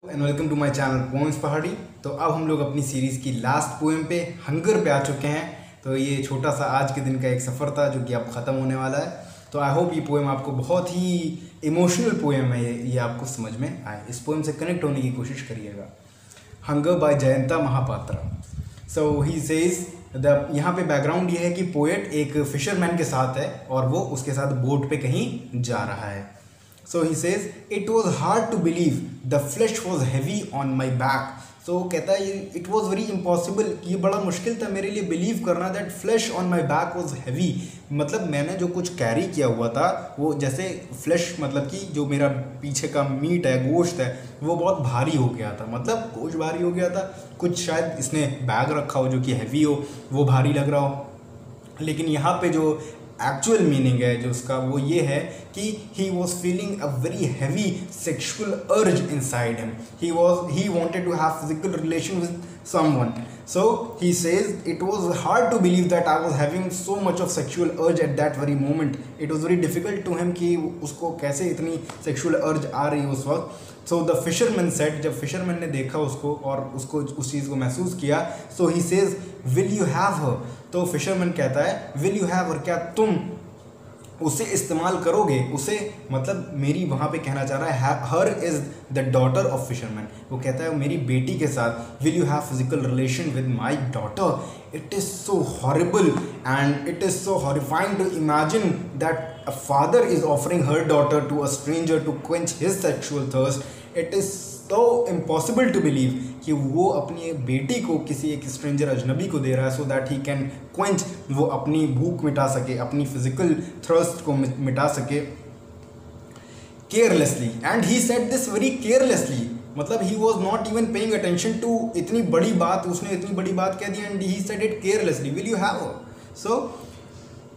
And welcome to my channel poems Pahadi. तो अब हम लोग अपनी सीरीज़ की लास्ट पोएम पे हंगर पे आ चुके हैं। तो ये छोटा सा आज के दिन का एक सफ़र था जो कि अब ख़त्म होने वाला है। तो आई होप ये पोएम आपको बहुत ही इमोशनल पोएम है, ये आपको समझ में आए। इस पोएम से कनेक्ट होने की कोशिश करिएगा। Hunger by Jayanta Mahapatra. So he says the यहाँ पे बैकग्राउंड ये है कि पोएट एक फिशरमैन के साथ है और वो उसके साथ बोट पे कहीं जा रहा है। So he says, it was hard to believe the flesh was heavy on my back. So कहता है it was very impossible, ये बड़ा मुश्किल था मेरे लिए बिलीव करना that flesh on my back was heavy. मतलब मैंने जो कुछ कैरी किया हुआ था वो जैसे फ्लैश मतलब कि जो मेरा पीछे का मीट है, गोश्त है, वो बहुत भारी हो गया था। मतलब गोश्त भारी हो गया था, कुछ शायद इसने बैग रखा हो जो कि हैवी हो, वो भारी लग रहा हो। लेकिन यहाँ पे जो एक्चुअल मीनिंग है जो उसका वो ये है कि he was feeling a very heavy sexual urge inside him. He wanted to have physical relation with someone. So he says it was hard to believe that I was having so much of sexual urge at that very moment. It was very difficult to him कि उसको कैसे इतनी sexual urge आ रही उस वक्त। So the fisherman said, जब fisherman ने देखा उसको और उसको उस चीज़ को महसूस किया, so he says will you have her? तो फिशरमैन कहता है will you have her, क्या तुम उसे इस्तेमाल करोगे, उसे मतलब मेरी वहाँ पे कहना चाह रहा है her is the daughter of fisherman. वो कहता है मेरी बेटी के साथ will you have physical relation with my daughter. It is so horrible and it is so horrifying to imagine that a father is offering her daughter to a stranger to quench his sexual thirst. It is so impossible to believe कि वो अपनी बेटी को किसी एक stranger अजनबी को दे रहा है so that he can quench, वो अपनी भूख मिटा सके, अपनी फिजिकल थ्रस्ट को मिटा सके carelessly. And he said this very carelessly, मतलब he was not even paying attention to इतनी बड़ी बात, उसने इतनी बड़ी बात कह दी and he said it carelessly will you have. So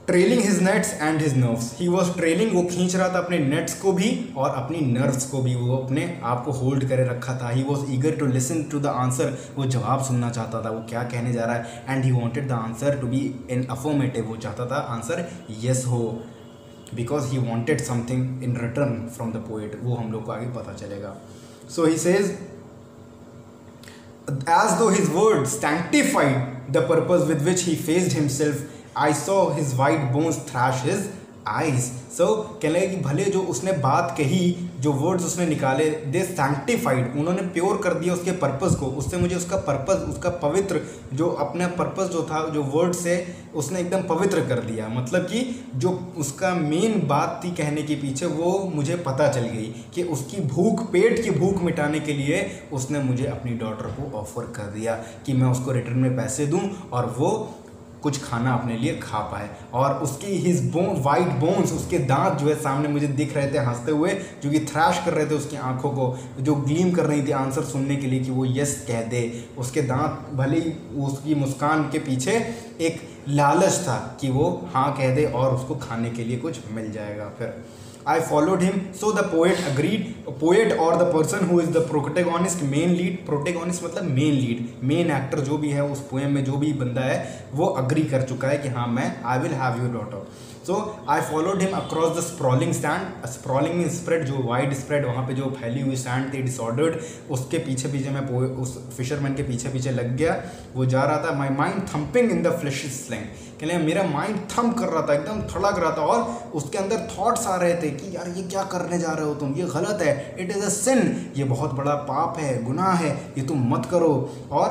trailing his nets and his nerves, he was trailing, वो खींच रहा था अपने नेट्स को भी और अपनी नर्व्स को भी, वो अपने आप को होल्ड करे रखा था। He was eager to listen to the answer, वो जवाब सुनना चाहता था वो क्या कहने जा रहा है। And he wanted the answer to be in affirmative, वो चाहता था आंसर येस हो, because he wanted something in return from the poet. वो हम लोग को आगे पता चलेगा। So he says as though his words sanctified the purpose with which he faced himself, I saw his white bones thrash his eyes. So कहने लगे कि भले जो उसने बात कही, जो वर्ड्स उसने निकाले, दे सैंक्टिफाइड, उन्होंने प्योर कर दिया उसके पर्पस को। उससे मुझे उसका पर्पस, उसका पवित्र जो अपना पर्पस जो था, जो वर्ड से उसने एकदम पवित्र कर दिया। मतलब कि जो उसका मेन बात थी कहने के पीछे, वो मुझे पता चल गई कि उसकी भूख, पेट की भूख मिटाने के लिए उसने मुझे अपनी डॉटर को ऑफर कर दिया कि मैं उसको रिटर्न में पैसे दूं और वो कुछ खाना अपने लिए खा पाए। और उसकी हिज बोन, वाइट बोन्स, उसके दांत जो है सामने मुझे दिख रहे थे हंसते हुए, जो कि थ्रैश कर रहे थे उसकी आंखों को, जो ग्लीम कर रही थी आंसर सुनने के लिए कि वो यस कह दे। उसके दांत, भले ही उसकी मुस्कान के पीछे एक लालच था कि वो हाँ कह दे और उसको खाने के लिए कुछ मिल जाएगा। फिर I followed him, so the poet agreed. Poet or the person who is the protagonist, main lead, protagonist मतलब main lead, main actor जो भी है उस पोएम में, जो भी बंदा है वो अग्री कर चुका है कि हाँ मैं I will have your daughter. So I followed him across the sprawling sand. Sprawling में spread, जो wide spread, वहाँ पे जो फैली हुई sand थी disordered, उसके पीछे पीछे मैं उस फिशरमैन के पीछे पीछे लग गया। वो जा रहा था, my mind thumping in the fleshy slang, कहने मेरा माइंड थम कर रहा था, एकदम धड़क रहा था और उसके अंदर थॉट्स आ रहे थे कि यार ये क्या करने जा रहे हो तुम, ये गलत है, इट इज़ अ सिन, ये बहुत बड़ा पाप है, गुनाह है, ये तुम मत करो। और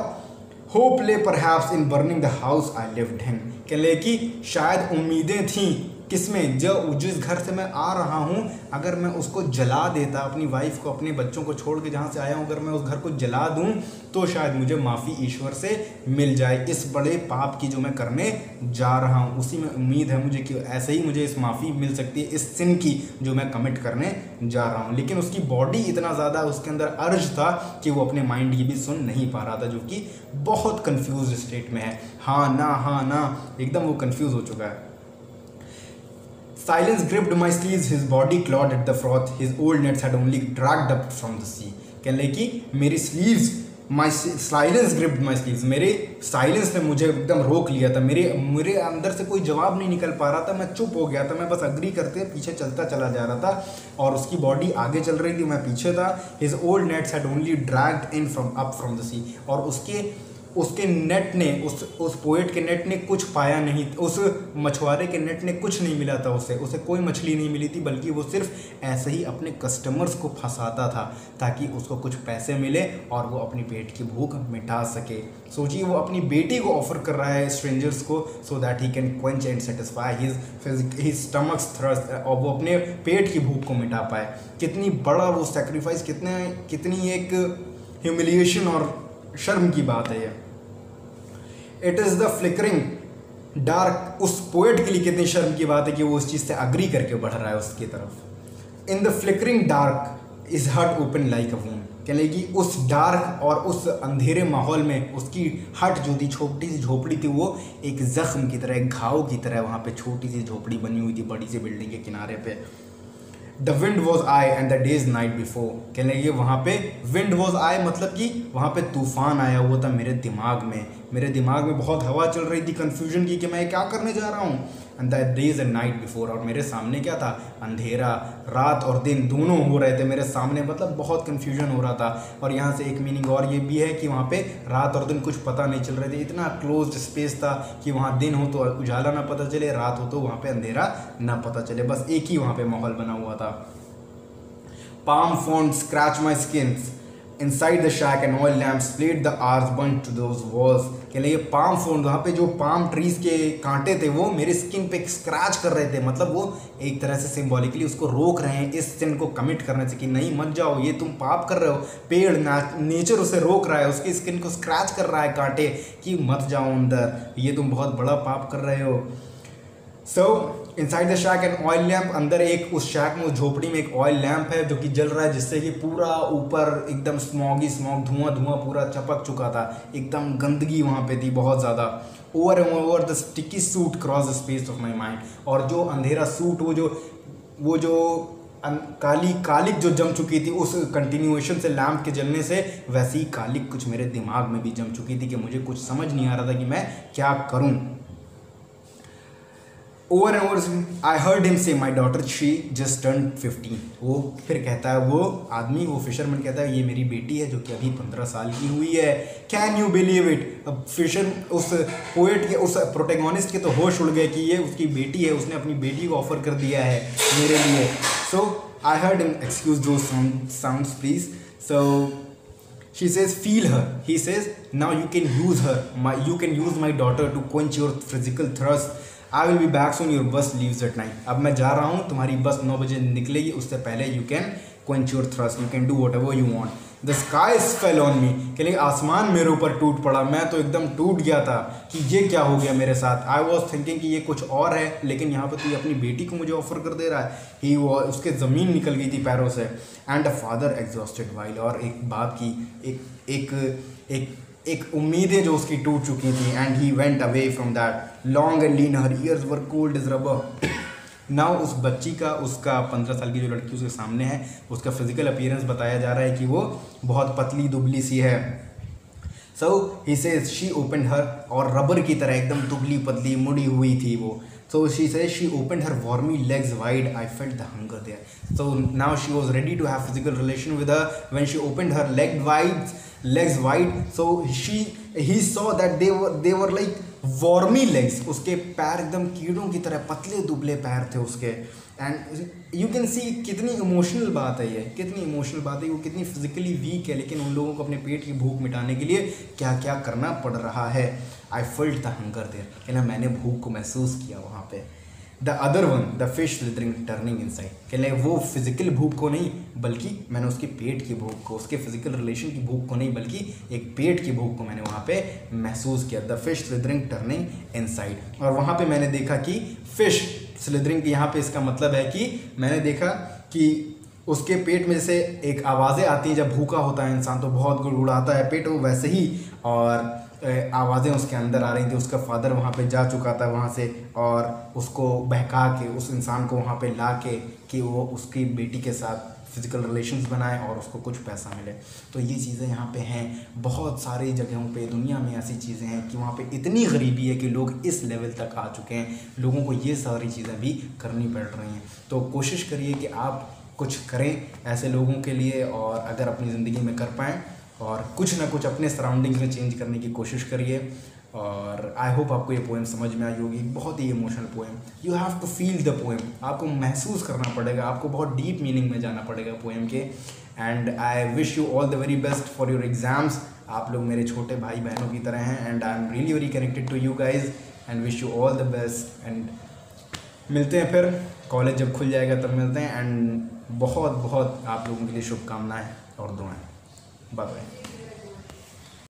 होप ले perhaps in burning the house I lived in, कहने कि शायद उम्मीदें थीं किसमें, जो जिस घर से मैं आ रहा हूँ, अगर मैं उसको जला देता, अपनी वाइफ को, अपने बच्चों को छोड़ के जहाँ से आया हूँ, अगर मैं उस घर को जला दूँ तो शायद मुझे माफ़ी ईश्वर से मिल जाए इस बड़े पाप की जो मैं करने जा रहा हूँ। उसी में उम्मीद है मुझे कि ऐसे ही मुझे इस माफ़ी मिल सकती है इस सिन की जो मैं कमिट करने जा रहा हूँ। लेकिन उसकी बॉडी इतना ज़्यादा उसके अंदर अर्ज था कि वो अपने माइंड की भी सुन नहीं पा रहा था, जो कि बहुत कन्फ्यूज स्टेट में है। हाँ ना, एकदम वो कन्फ्यूज़ हो चुका है। Silence gripped my sleeves, his body clawed at the froth, his old nets had only dragged up from the sea. कहने लगे कि मेरी स्लीव्स माई साइलेंस ग्रिप्ड माई स्लीव्स, मेरे साइलेंस ने मुझे एकदम रोक लिया था, मेरे अंदर से कोई जवाब नहीं निकल पा रहा था, मैं चुप हो गया था, मैं बस अग्री करते पीछे चलता चला जा रहा था और उसकी बॉडी आगे चल रही थी, मैं पीछे था। His old nets had only dragged in from the sea, और उसके नेट ने, उस पोएट के नेट ने कुछ पाया नहीं, उस मछुआरे के नेट ने कुछ नहीं मिला था, उसे कोई मछली नहीं मिली थी, बल्कि वो सिर्फ ऐसे ही अपने कस्टमर्स को फंसाता था ताकि उसको कुछ पैसे मिले और वो अपनी पेट की भूख मिटा सके। सोचिए, वो अपनी बेटी को ऑफर कर रहा है स्ट्रेंजर्स को, so that he can quench and satisfy his stomachs thrust, और वो अपने पेट की भूख को मिटा पाए। कितनी बड़ा वो सेक्रीफाइस, कितनी एक ह्यूमिलिएशन और शर्म की बात है ये। It is the flickering dark, उस पोएट के लिए कितनी शर्म की बात है कि वो उस चीज़ से अग्री करके बढ़ रहा है उसकी तरफ। In the flickering dark is हट ओपन लाइक अ वूंड, कहने कि उस डार्क और उस अंधेरे माहौल में उसकी हट जो थी, छोटी सी झोपड़ी थी, वो एक जख्म की तरह, एक घाव की तरह वहाँ पे छोटी सी झोपड़ी बनी हुई थी बड़ी सी बिल्डिंग के किनारे पे। The wind was I and the days night before, कहने लगे वहाँ पे विंड वॉज आई मतलब कि वहाँ पे तूफान आया हुआ था मेरे दिमाग में बहुत हवा चल रही थी कन्फ्यूजन की कि मैं क्या करने जा रहा हूँ। And the days and night before, और मेरे सामने क्या था, अंधेरा, रात और दिन दोनों हो रहे थे मेरे सामने, मतलब बहुत कन्फ्यूजन हो रहा था। और यहाँ से एक मीनिंग और ये भी है कि वहाँ पे रात और दिन कुछ पता नहीं चल रहे थे, इतना क्लोज्ड स्पेस था कि वहाँ दिन हो तो उजाला ना पता चले, रात हो तो वहाँ पे अंधेरा ना पता चले, बस एक ही वहाँ पे माहौल बना हुआ था। Palm frond scratch my skins. Inside the shack an oil lamp split the hours burnt to those walls. के लिए पाम फ्रॉन्ड, वहाँ पे जो पाम ट्रीज के कांटे थे वो मेरे स्किन पे स्क्रैच कर रहे थे, मतलब वो एक तरह से सिंबॉलिकली उसको रोक रहे हैं इस सिन को कमिट करने से कि नहीं मत जाओ, ये तुम पाप कर रहे हो। पेड़ नेचर उसे रोक रहा है, उसकी स्किन को स्क्रैच कर रहा है कांटे कि मत जाओ अंदर, ये तुम बहुत बड़ा पाप कर रहे हो। So inside the shack an oil lamp, अंदर एक उस शैक में, उस झोपड़ी में एक ऑयल लैम्प है जो कि जल रहा है, जिससे कि पूरा ऊपर एकदम स्मॉग धुआं पूरा चपक चुका था, एकदम गंदगी वहाँ पे थी बहुत ज़्यादा। Over and over the sticky suit cross the space of my mind, और जो अंधेरा सूट, वो जो कालिक जो जम चुकी थी उस कंटिन्यूएशन से, लैम्प के जलने से, वैसी कालिक कुछ मेरे दिमाग में भी जम चुकी थी कि मुझे कुछ समझ नहीं आ रहा था कि मैं क्या करूँ। Over and over I heard him say my daughter she just turn 15, वो फिर कहता है, वो आदमी, वो फिशरमैन कहता है ये मेरी बेटी है जो कि अभी 15 साल की हुई है। Can you believe it. अब उस पोएट के, उस प्रोटेगोनिस्ट के तो होश उड़ गए कि ये उसकी बेटी है, उसने अपनी बेटी को ऑफर कर दिया है मेरे लिए। सो आई हर्ड हिम, एक्सक्यूज दो sounds please. So she says feel her, he says now you can use my daughter to quench your physical thirst. I will be back soon, your bus leaves at night. अब मैं जा रहा हूँ, तुम्हारी बस 9 बजे निकलेगी, उससे पहले you can quench your thirst, you can do whatever you want. The skies fell on me, के लिए आसमान मेरे ऊपर टूट पड़ा, मैं तो एकदम टूट गया था कि ये क्या हो गया मेरे साथ। I was thinking कि ये कुछ और है, लेकिन यहाँ पर तू अपनी बेटी को मुझे ऑफर कर दे रहा है। उसके ज़मीन निकल गई थी पैरों से। And a father exhausted while, और एक बाप की एक उम्मीदें जो उसकी टूट चुकी थी। And he went away from that long and lean, her years were cold as rubber. Now उस बच्ची का, उसका 15 साल की जो लड़की उसके सामने है, उसका फिजिकल अपीयरेंस बताया जा रहा है कि वो बहुत पतली दुबली सी है। सो ही सेज शी ओपनड हर, और रबर की तरह एकदम दुबली पतली मुड़ी हुई थी वो। So she says she opened her wormy legs wide. I felt the hunger there. So now she was ready to have physical relation with her. When she opened her legs wide, so he saw that they were like wormy legs. उसके पैर एकदम कीड़ों की तरह पतले दुबले पैर थे उसके। एंड यू कैन सी कितनी इमोशनल बात है ये, वो कितनी फिजिकली वीक है, लेकिन उन लोगों को अपने पेट की भूख मिटाने के लिए क्या क्या करना पड़ रहा है। I felt the hunger there, कहना मैंने भूख को महसूस किया वहाँ पे। The other one the fish slithering turning inside, कहने वो फिजिकल भूख को नहीं, बल्कि मैंने उसके पेट की भूख को, उसके फिजिकल रिलेशन की भूख को नहीं, बल्कि एक पेट की भूख को मैंने वहाँ पे महसूस किया। The fish slithering turning inside, और वहाँ पे मैंने देखा कि फिश स्लिदरिंग, यहाँ पे इसका मतलब है कि मैंने देखा कि उसके पेट में जैसे एक आवाज़ें आती हैं जब भूखा होता है इंसान, तो बहुत गुड़गुड़ाता है पेट, वो वैसे ही और आवाज़ें उसके अंदर आ रही थी। उसका फादर वहाँ पे जा चुका था वहाँ से, और उसको बहका के उस इंसान को वहाँ पे ला के कि वो उसकी बेटी के साथ फिजिकल रिलेशंस बनाए और उसको कुछ पैसा मिले। तो ये चीज़ें यहाँ पे हैं। बहुत सारी जगहों पे दुनिया में ऐसी चीज़ें हैं कि वहाँ पे इतनी गरीबी है कि लोग इस लेवल तक आ चुके हैं, लोगों को ये सारी चीज़ें भी करनी पड़ रही हैं। तो कोशिश करिए कि आप कुछ करें ऐसे लोगों के लिए, और अगर अपनी ज़िंदगी में कर पाएँ और कुछ ना कुछ अपने सराउंडिंग्स में चेंज करने की कोशिश करिए। और आई होप आपको ये पोएम समझ में आई होगी। बहुत ही emotional poem, you have to feel the poem, आपको महसूस करना पड़ेगा, आपको बहुत डीप मीनिंग में जाना पड़ेगा पोएम के। And I wish you all the very best for your exams. आप लोग मेरे छोटे भाई बहनों की तरह हैं, and I am really very connected to you guys, and wish you all the best. And मिलते हैं फिर, कॉलेज जब खुल जाएगा तब मिलते हैं। एंड बहुत बहुत आप लोगों के लिए शुभकामनाएँ और दुआएं। Bye bye.